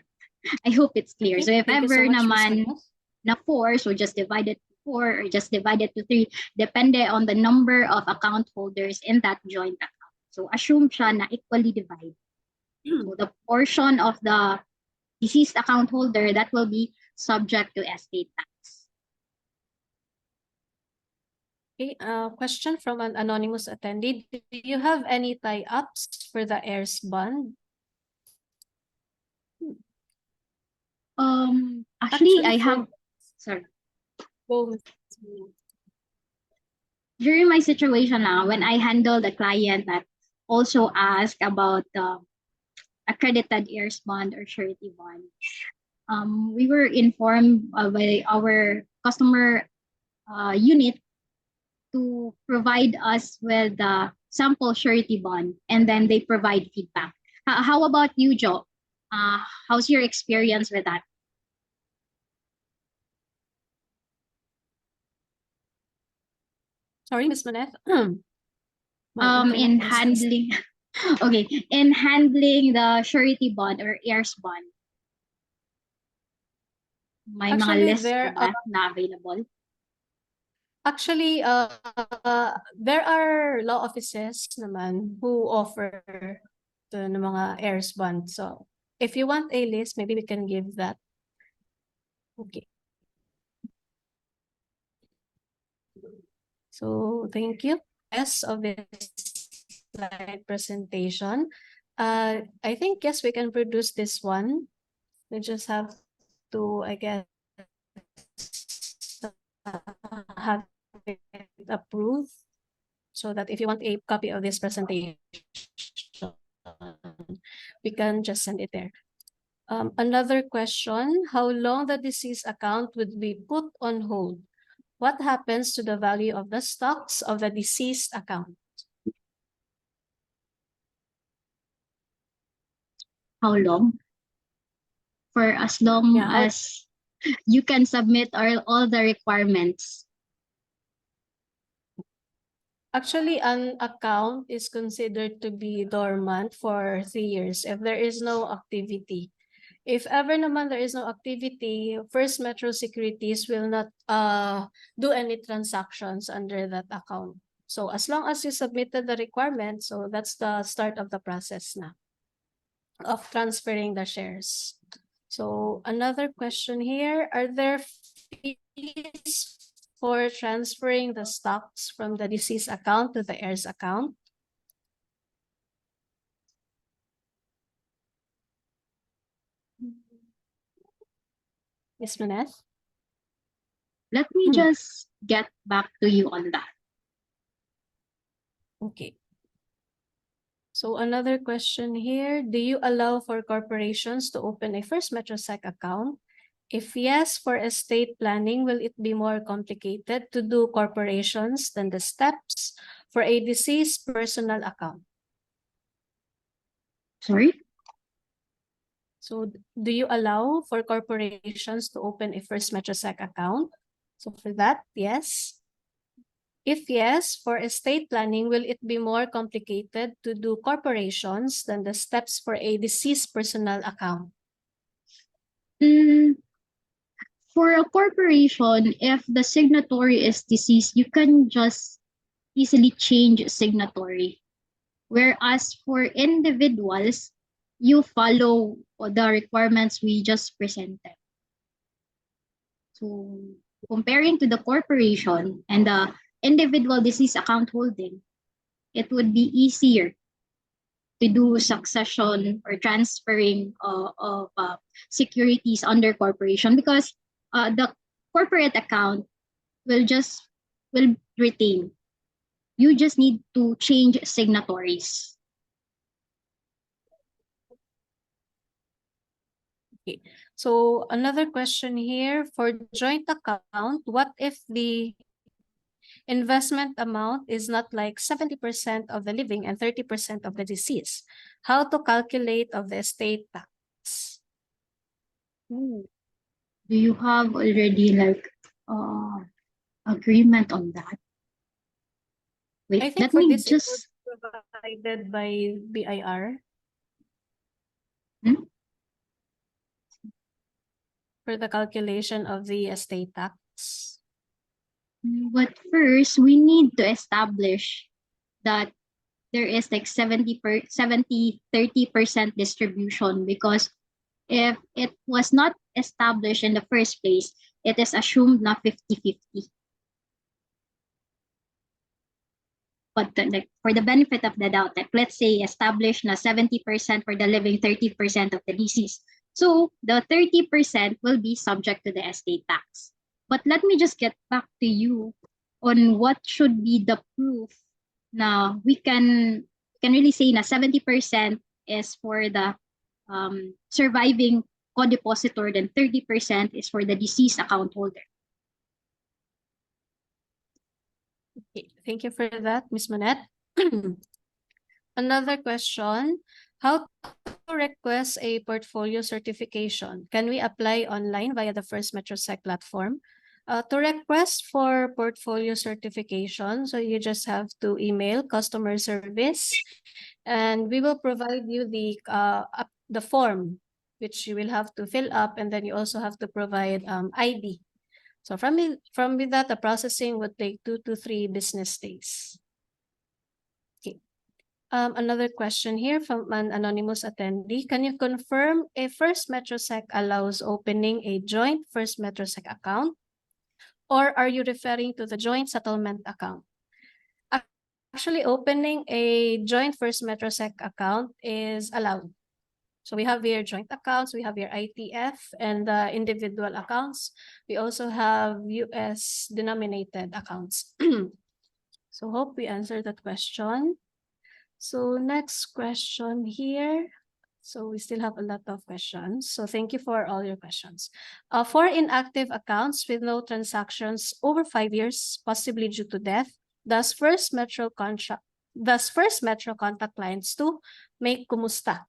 Speaker 1: I hope it's clear.
Speaker 2: Okay,
Speaker 1: So if
Speaker 2: thank you so
Speaker 1: ever
Speaker 2: much, Ms.
Speaker 1: naman
Speaker 2: Maneth.
Speaker 1: na 4, so just divide it to 4 or just divide it to 3, depende on the number of account holders in that joint account. So assume siya na equally divided. So the portion of the deceased account holder that will be subject to estate tax.
Speaker 2: Okay, question from an anonymous attendee. Do you have any tie-ups for the heirs bond?
Speaker 1: Actually, I
Speaker 2: for-
Speaker 1: have, sorry.
Speaker 2: Go, Ms. Maneth.
Speaker 1: During my situation now, when I handled a client that also asked about accredited heirs bond or surety bond, we were informed by our customer unit to provide us with the sample surety bond, and then they provide feedback. How about you, Joe? How's your experience with that?
Speaker 2: Sorry, Ms. Maneth. My
Speaker 1: In
Speaker 2: internet was
Speaker 1: handling, okay, in handling the surety bond or heirs bond, may mga
Speaker 2: Actually,
Speaker 1: list ka ba na available?
Speaker 2: Actually, there are law offices naman who offer the mga heirs bond. So, if you want a list, maybe we can give that. Okay. So, thank you. Yes, of this slide presentation. I think, yes, we can produce this one. We just have to, I guess, have it approved so that if you want a copy of this presentation, we can just send it there. Another question, how long the deceased account would be put on hold? What happens to the value of the stocks of the deceased account?
Speaker 1: How long? For as long
Speaker 2: Yeah,
Speaker 1: as you can submit all the requirements.
Speaker 2: actually, an account is considered to be dormant for 3 years if there is no activity. If ever naman there is no activity, First Metro Securities will not do any transactions under that account. So as long as you submitted the requirement, so that's the start of the process na of transferring the shares. So another question here, are there fees for transferring the stocks from the deceased account to the heirs account? Ms. Maneth?
Speaker 1: Let me just get back to you on that.
Speaker 2: Okay. So another question here, do you allow for corporations to open a FirstMetroSec account? If yes, for estate planning, will it be more complicated to do corporations than the steps for a deceased personal account?
Speaker 1: Sorry?
Speaker 2: So do you allow for corporations to open a FirstMetroSec account? So for that, yes. If yes, for estate planning, will it be more complicated to do corporations than the steps for a deceased personal account?
Speaker 1: For a corporation, if the signatory is deceased, you can just easily change signatory. Whereas for individuals, you follow the requirements we just presented. So comparing to the corporation and the individual deceased account holding, it would be easier to do succession or transferring of securities under corporation because the corporate account will retain. You just need to change signatories.
Speaker 2: Okay. So another question here, for joint account, what if the investment amount is not like 70% of the living and 30% of the deceased? How to calculate of the estate tax?
Speaker 1: Ooh. Do you have already like agreement on that?
Speaker 2: I
Speaker 1: Wait,
Speaker 2: think
Speaker 1: let
Speaker 2: for
Speaker 1: me
Speaker 2: this, it would
Speaker 1: just
Speaker 2: be provided by BIR
Speaker 1: hmm?
Speaker 2: for the calculation of the estate tax.
Speaker 1: But first we need to establish that there is like 70-30% distribution, because if it was not established in the first place, it is assumed na 50-50. But like for the benefit of the doubt, like let's say establish na 70% for the living, 30% of the deceased. So the 30% will be subject to the estate tax. But let me just get back to you on what should be the proof na we can really say na 70% is for the surviving co-depositor, then 30% is for the deceased account holder.
Speaker 2: Okay, thank you for that, Ms. Manette. Another question, how to request a portfolio certification? Can we apply online via the FirstMetroSec platform? To request for portfolio certification, so you just have to email customer service, and we will provide you the form which you will have to fill up, and then you also have to provide ID. So from with that, the processing would take 2 to 3 business days. Okay. Another question here from an anonymous attendee. Can you confirm if FirstMetroSec allows opening a joint FirstMetroSec account, or are you referring to the joint settlement account? Actually, opening a joint FirstMetroSec account is allowed. So we have your joint accounts, we have your ITF, and the individual accounts. We also have US denominated accounts. So hope we answered that question. So next question here. So we still have a lot of questions. So thank you for all your questions. For inactive accounts with no transactions over 5 years, possibly due to death, does First Metro contact clients to make kumusta?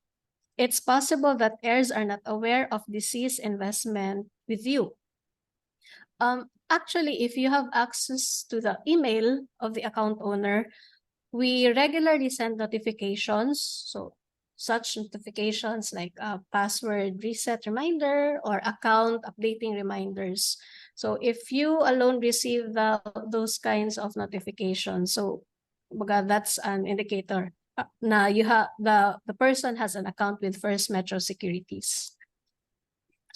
Speaker 2: It's possible that heirs are not aware of deceased investment with you. Actually, if you have access to the email of the account owner, we regularly send notifications. So such notifications like password reset reminder or account updating reminders. So if you alone receive those kinds of notifications, so that's an indicator na you have the person has an account with First Metro Securities.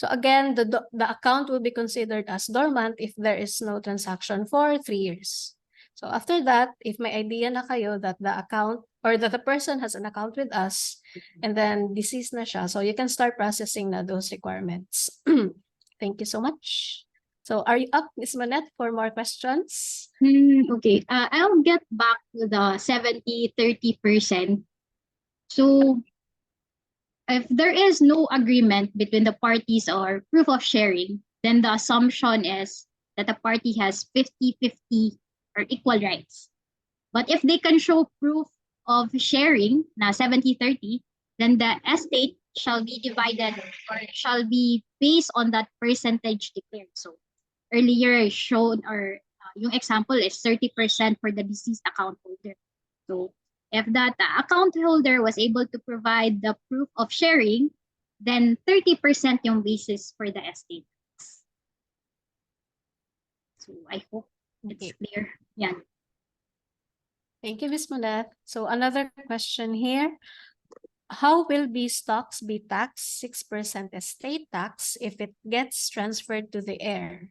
Speaker 2: So again, the account will be considered as dormant if there is no transaction for 3 years. So after that, if may idea na kayo that the account or that the person has an account with us and then deceased na siya, so you can start processing na those requirements. Thank you so much. So are you up, Ms. Manette, for more questions?
Speaker 1: Okay, I'll get back to the 70-30%. So if there is no agreement between the parties or proof of sharing, then the assumption is that the party has 50-50 or equal rights. But if they can show proof of sharing, na 70-30, then the estate shall be divided or shall be based on that percentage declared. So earlier shown or yung example is 30% for the deceased account holder. So if that account holder was able to provide the proof of sharing, then 30% yung basis for the estate tax. So I hope it's clear. Yeah.
Speaker 2: Thank you, Ms. Manette. So another question here. How will B stocks be taxed 6% estate tax if it gets transferred to the heir?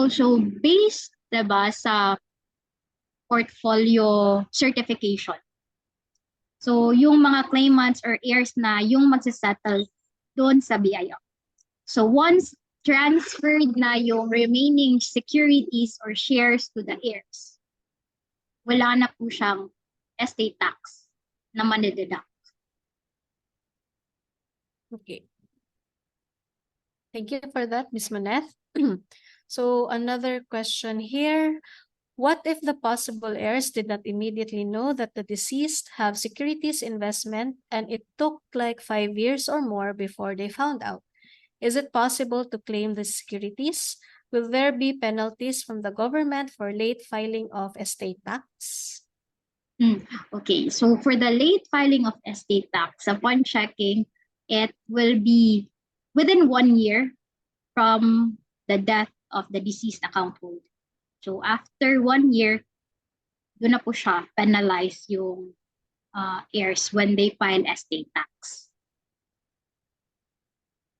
Speaker 1: So based diba, sa portfolio certification. So yung mga claimants or heirs na yung magsasettle doon sa BIO. So once transferred na yung remaining securities or shares to the heirs, wala na po siyang estate tax na manededuct.
Speaker 2: Okay. Thank you for that, Ms. Manette. So another question here. What if the possible heirs did not immediately know that the deceased have securities investment and it took like 5 years or more before they found out? Is it possible to claim the securities? Will there be penalties from the government for late filing of estate tax?
Speaker 1: Okay, so for the late filing of estate tax, upon checking, it will be within 1 year from the death of the deceased account holder. So after 1 year, doon na po siya penalize yung heirs when they file estate tax.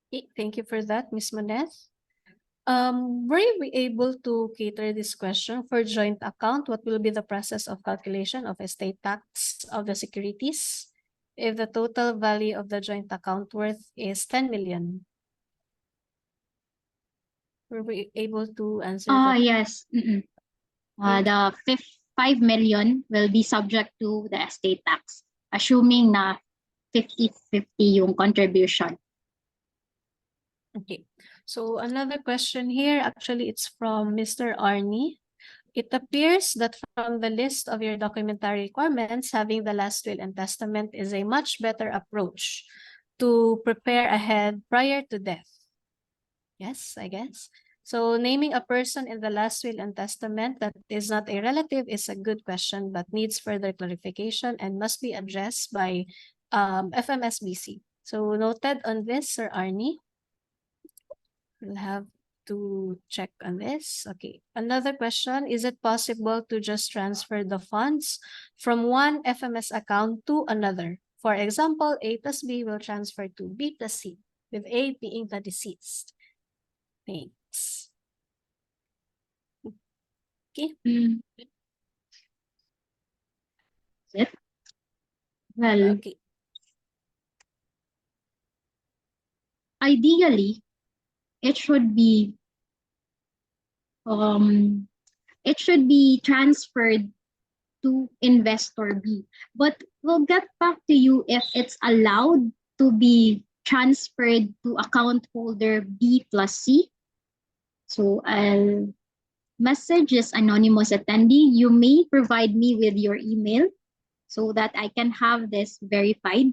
Speaker 2: Okay, thank you for that, Ms. Moneth. Were you able to cater this question for joint account? What will be the process of calculation of estate tax of the securities if the total value of the joint account worth is 10 million? Were we able to answer that?
Speaker 1: Yes. The 5 million will be subject to the estate tax, assuming na 50-50 yung contribution.
Speaker 2: Okay, so another question here, actually it's from Mr. Arnie. It appears that from the list of your documentary requirements, having the last will and testament is a much better approach to prepare ahead prior to death. Yes, I guess. So naming a person in the last will and testament that is not a relative is a good question, but needs further clarification and must be addressed by FMSBC. So noted on this, Sir Arnie. We'll have to check on this. Okay. Another question, is it possible to just transfer the funds from one FMS account to another? For example, A plus B will transfer to B plus C, with A being the deceased. Thanks. Okay.
Speaker 1: It? Well,
Speaker 2: Okay.
Speaker 1: ideally, it should be transferred to investor B. But we'll get back to you if it's allowed to be transferred to account holder B plus C. So I'll message this anonymous attendee. You may provide me with your email so that I can have this verified.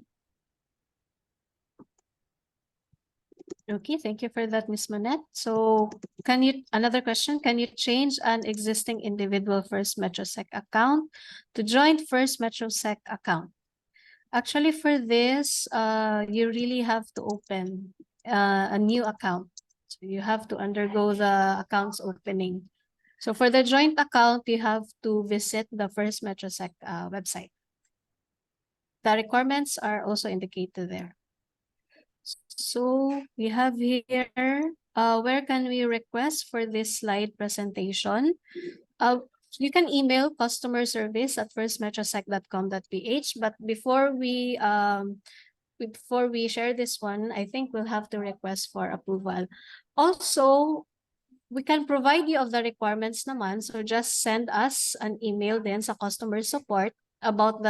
Speaker 2: Okay, thank you for that, Ms. Monette. So another question, can you change an existing individual FirstMetroSec account to joint FirstMetroSec account? Actually, for this, you really have to open a new account. So you have to undergo the accounts opening. So for the joint account, you have to visit the FirstMetroSec website. The requirements are also indicated there. So we have here, where can we request for this slide presentation? You can email customer service at firstmetrosec.com.ph, but before we share this one, I think we'll have to request for approval. Also, we can provide you of the requirements naman, so just send us an email then sa customer support about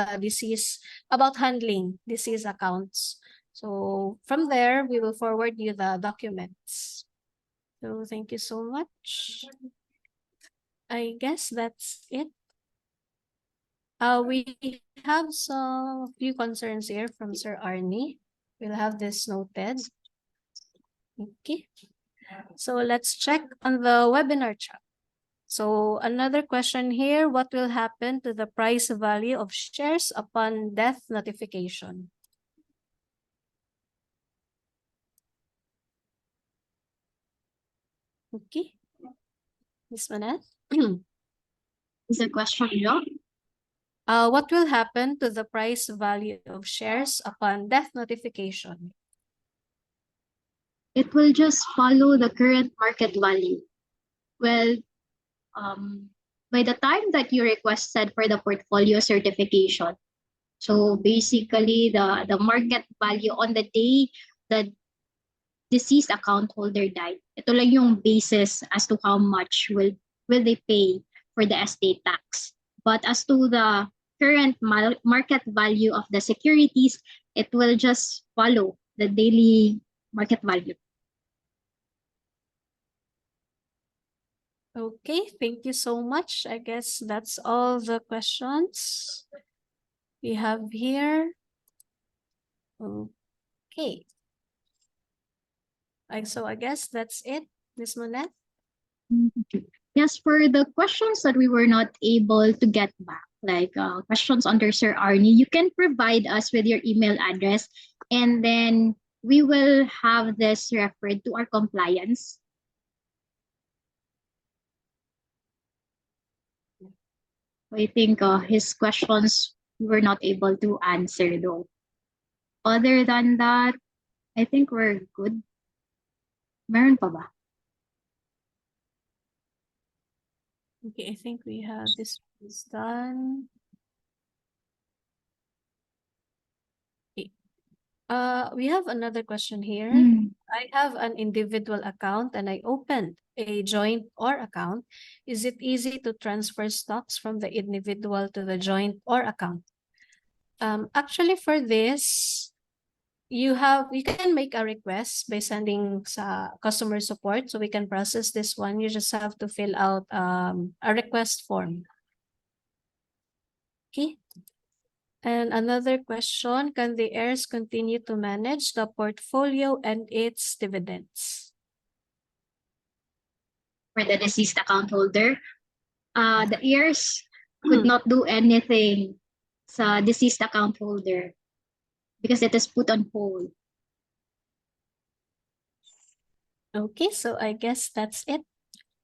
Speaker 2: about handling disease accounts. So from there, we will forward you the documents. So thank you so much. I guess that's it. We have some few concerns here from Sir Arnie. We'll have this noted. Okay. So let's check on the webinar chat. So another question here, what will happen to the price value of shares upon death notification? Okay. Ms. Manette?
Speaker 1: Is the question wrong?
Speaker 2: What will happen to the price value of shares upon death notification?
Speaker 1: It will just follow the current market value. Well, by the time that you requested for the portfolio certification, so basically the market value on the day the deceased account holder died, ito lang yung basis as to how much will they pay for the estate tax. But as to the current market value of the securities, it will just follow the daily market value.
Speaker 2: Okay, thank you so much. I guess that's all the questions we have here. Okay. So I guess that's it, Ms. Monette.
Speaker 1: Yes, for the questions that we were not able to get back, like questions under Sir Arnie, you can provide us with your email address, and then we will have this referred to our compliance. I think his questions we were not able to answer though. Other than that, I think we're good. Meron pa ba?
Speaker 2: Okay, I think we have this is done. Okay. We have another question here. I have an individual account and I opened a joint or account. Is it easy to transfer stocks from the individual to the joint or account? Actually, for this, you can make a request by sending sa customer support, so we can process this one. You just have to fill out a request form. Okay. And another question, can the heirs continue to manage the portfolio and its dividends?
Speaker 1: For the deceased account holder, the heirs could not do anything sa deceased account holder because it is put on hold.
Speaker 2: Okay, so I guess that's it.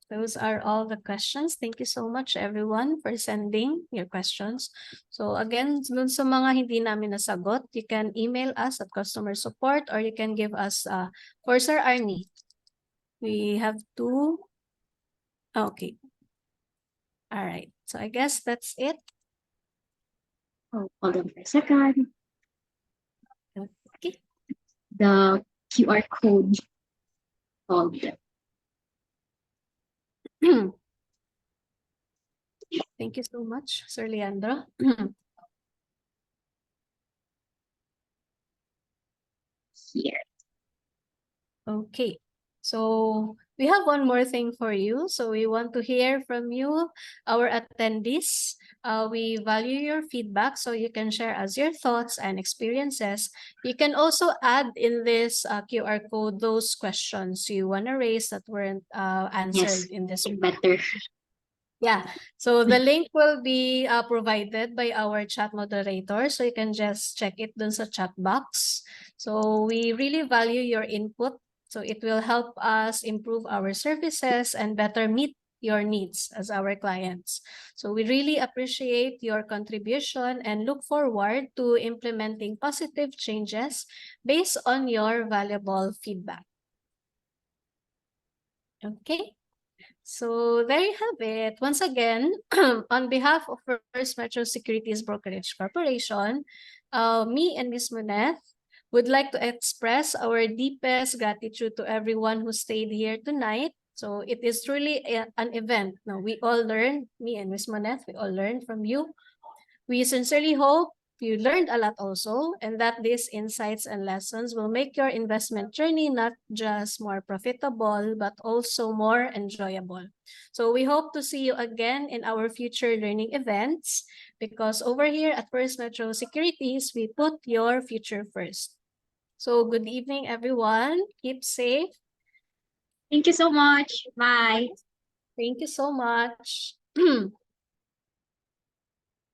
Speaker 2: Those are all the questions. Thank you so much everyone for sending your questions. So again, dun sa mga hindi namin nasagot, you can email us at customer support or you can give us for Sir Arnie. We have two. Okay. All right. So I guess that's it.
Speaker 1: Oh, hold on for a second.
Speaker 2: Okay.
Speaker 1: The QR code. Hold.
Speaker 2: Thank you so much, Sir Leandro.
Speaker 1: Here.
Speaker 2: Okay. So we have one more thing for you. So we want to hear from you, our attendees. We value your feedback, so you can share us your thoughts and experiences. You can also add in this QR code those questions you want to raise that weren't answered in this.
Speaker 1: Better.
Speaker 2: Yeah, so the link will be provided by our chat moderator, so you can just check it dun sa chat box. So we really value your input, so it will help us improve our services and better meet your needs as our clients. So we really appreciate your contribution and look forward to implementing positive changes based on your valuable feedback. Okay. So there you have it. Once again, on behalf of First Metro Securities Brokerage Corporation, me and Ms. Moneth would like to express our deepest gratitude to everyone who stayed here tonight. So it is truly an event. Now, we all learned, me and Ms. Moneth, we all learned from you. We sincerely hope you learned a lot also, and that these insights and lessons will make your investment journey not just more profitable, but also more enjoyable. So we hope to see you again in our future learning events, because over here at First Metro Securities, we put your future first. So good evening, everyone. Keep safe.
Speaker 1: Thank you so much. Bye.
Speaker 2: Thank you so much.